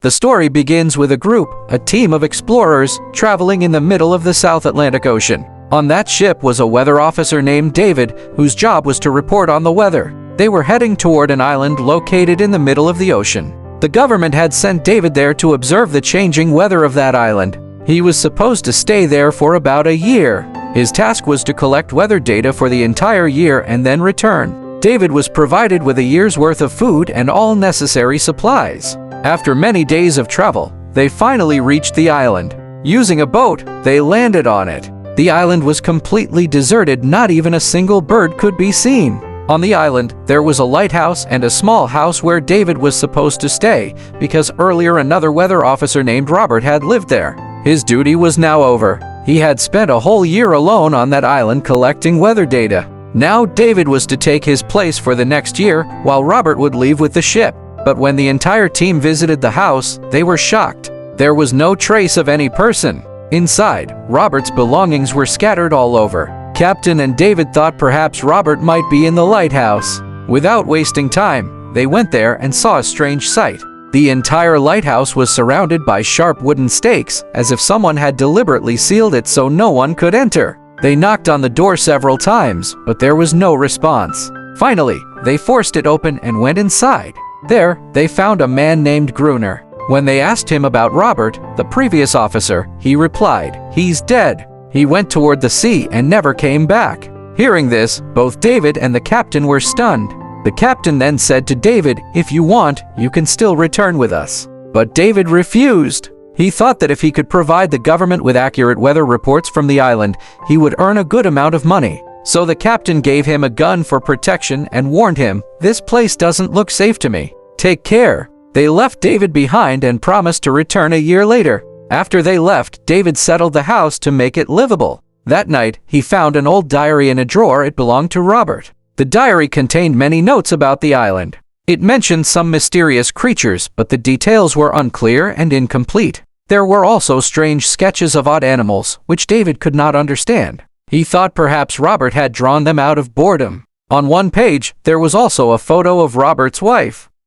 The story begins with a team of explorers, traveling in the middle of the South Atlantic Ocean. On that ship was a weather officer named David, whose job was to report on the weather. They were heading toward an island located in the middle of the ocean. The government had sent David there to observe the changing weather of that island. He was supposed to stay there for about a year. His task was to collect weather data for the entire year and then return. David was provided with a year's worth of food and all necessary supplies. After many days of travel, they finally reached the island. Using a boat, they landed on it. The island was completely deserted, not even a single bird could be seen. On the island, there was a lighthouse and a small house where David was supposed to stay, because earlier another weather officer named Robert had lived there. His duty was now over. He had spent a whole year alone on that island collecting weather data. Now David was to take his place for the next year, while Robert would leave with the ship. But when the entire team visited the house, they were shocked. There was no trace of any person. Inside, Robert's belongings were scattered all over. Captain and David thought perhaps Robert might be in the lighthouse. Without wasting time, they went there and saw a strange sight. The entire lighthouse was surrounded by sharp wooden stakes, as if someone had deliberately sealed it so no one could enter. They knocked on the door several times, but there was no response. Finally, they forced it open and went inside. There, they found a man named Gruner. When they asked him about Robert, the previous officer, he replied, "He's dead. He went toward the sea and never came back." Hearing this, both David and the captain were stunned. The captain then said to David, "If you want, you can still return with us." But David refused. He thought that if he could provide the government with accurate weather reports from the island, he would earn a good amount of money. So the captain gave him a gun for protection and warned him, "This place doesn't look safe to me. Take care." They left David behind and promised to return a year later. After they left, David settled the house to make it livable. That night, he found an old diary in a drawer. It belonged to Robert. The diary contained many notes about the island. It mentioned some mysterious creatures, but the details were unclear and incomplete. There were also strange sketches of odd animals, which David could not understand. He thought perhaps Robert had drawn them out of boredom. On one page, there was also a photo of Robert's wife.